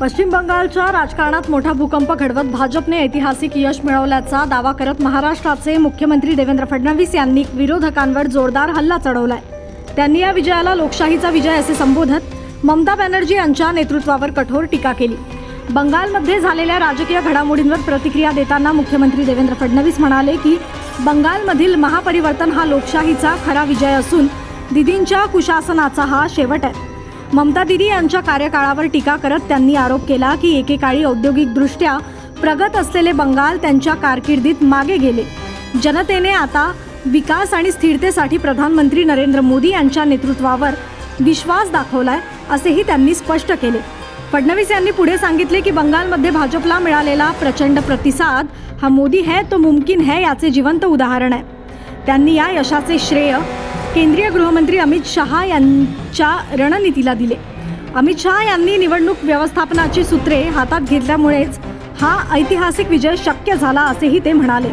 पश्चिम बंगालच्या राजकारणात मोठा भूकंप घडवत भाजपने ऐतिहासिक यश मिळवल्याचा दावा करत महाराष्ट्राचे मुख्यमंत्री देवेंद्र फडणवीस यांनी विरोधकांवर जोरदार हल्ला चढवलाय। त्यांनी या विजयाला लोकशाहीचा विजय असे संबोधत ममता बॅनर्जी यांच्या नेतृत्वावर कठोर टीका केली। बंगालमध्ये झालेल्या राजकीय घडामोडींवर प्रतिक्रिया देताना मुख्यमंत्री देवेंद्र फडणवीस म्हणाले की बंगालमधील महापरिवर्तन हा लोकशाहीचा खरा विजय असून दीदींच्या कुशासनाचा हा शेवट आहे। ममता दीदी यांच्या कार्यकाळावर टीका करत त्यांनी आरोप केला की एकेकाळी औद्योगिकदृष्ट्या प्रगत असलेले बंगाल त्यांच्या कारकिर्दीत मागे गेले। जनतेने आता विकास आणि स्थिरतेसाठी प्रधानमंत्री नरेंद्र मोदी यांच्या नेतृत्वावर विश्वास दाखवलाय असेही त्यांनी स्पष्ट केले। फडणवीस यांनी पुढे सांगितले की बंगालमध्ये भाजपला मिळालेला प्रचंड प्रतिसाद हा मोदी है तो मुमकिन है याचे जिवंत उदाहरण आहे। त्यांनी या यशाचे श्रेय केंद्रीय गृहमंत्री अमित शहा यांच्या रणनीतीला दिले। अमित शहा यांनी निवडणूक व्यवस्थापनाची सूत्रे हातात घेतल्यामुळेच हा ऐतिहासिक विजय शक्य झाला असेही ते म्हणाले।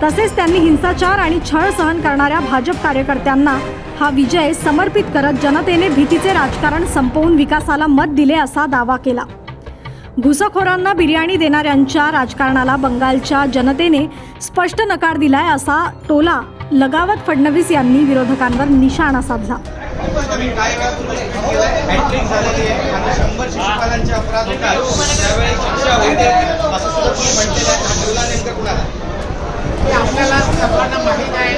तसेच त्यांनी हिंसाचार आणि छळ सहन करणाऱ्या भाजप कार्यकर्त्यांना हा विजय समर्पित करत जनतेने भीतीचे राजकारण संपवून विकासाला मत दिले असा दावा केला। घुसखोरांना बिर्याणी देणाऱ्यांच्या राजकारणाला बंगालच्या जनतेने स्पष्ट नकार दिलाय असा टोला लगावत फडणवीस यांनी विरोधकांवर निशाणा साधला। आपल्याला सर्वांना माहीत आहे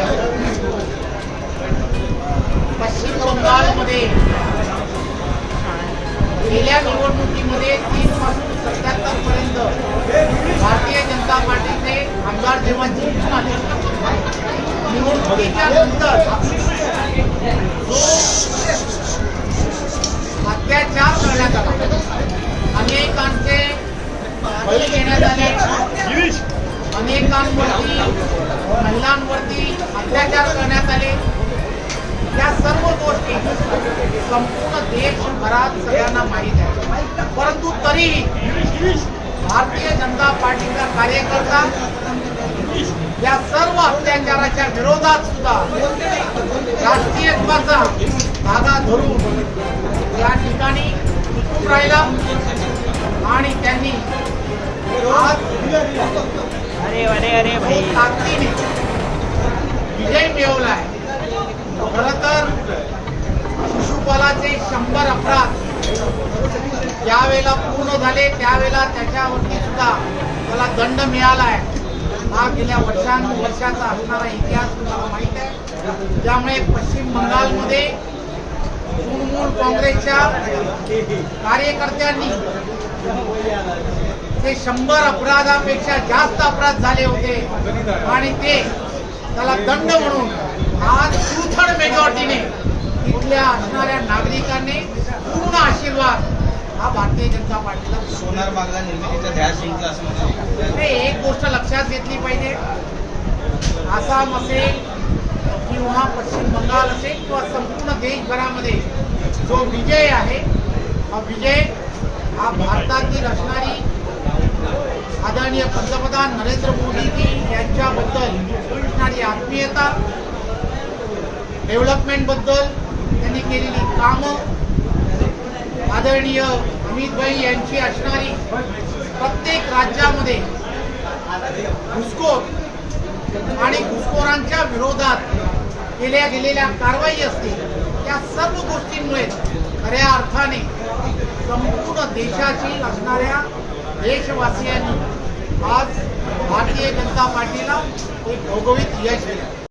पश्चिम बंगालमध्ये गेल्या निवडणुकीमध्ये 3 पासून 77 पर्यंत भारतीय जनता पार्टीचे आमदार जेव्हा जिंकून आले, निवडणुकीच्या नंतर जो अत्याचार करण्यात आला, अनेकांचे बळी घेण्यात आले, अनेकांवरती महिलांवरती अत्याचार करण्यात आले, या सर्व गोष्टी संपूर्ण देशभरात सगळ्यांना माहीत आहे। परंतु तरीही भारतीय जनता पार्टीचा कार्यकर्ता या सर्व अत्याचाराच्या विरोधात सुद्धा राष्ट्रीयत्वाचा धागा धरून या ठिकाणी टिकून राहिला आणि त्यांनी आज ताकदीने विजय मिळवला आहे। खरं तर शिशुपालाचे 100 अपराध ज्यावेळेला पूर्ण झाले त्यावेळेला त्याच्यावरती सुद्धा त्याला दंड मिळाला आहे। हा गेल्या वर्षाचा असणारा इतिहास तुम्हाला माहीत आहे। त्यामुळे पश्चिम बंगालमध्ये तृणमूल काँग्रेसच्या कार्यकर्त्यांनी ते 100 अपराधापेक्षा जास्त अपराध झाले होते आणि ते त्याला दंड म्हणून आज 2/3 मेजॉरिटीने इथल्या असणाऱ्या नागरिकांनी पूर्ण आशीर्वाद हा भारतीय जनता पार्टीला सोनार बांगला निर्मितीचा ध्यास जिंकला असं म्हणतात। एक गोष्ट लक्षात घेतली पाहिजे, आसाम असेल किंवा पश्चिम बंगाल असेल किंवा संपूर्ण देशभरामध्ये जो विजय आहे हा विजय हा भारतातील असणारी आदरणीय पंतप्रधान नरेंद्र मोदीजी यांच्याबद्दल असणारी आत्मीयता, डेव्हलपमेंटबद्दल त्यांनी केलेली कामं, आदरणीय अमित भाई यांची असणारी प्रत्येक राज्यामध्ये घुसखोर आणि घुसखोरांच्या विरोधात केल्या गेलेल्या कारवाई असतील, या सर्व गोष्टींमुळे खऱ्या अर्थाने संपूर्ण देशाची असणाऱ्या देशवासियांनी आज भारतीय जनता पार्टीला एक घवघवीत यश दिलं।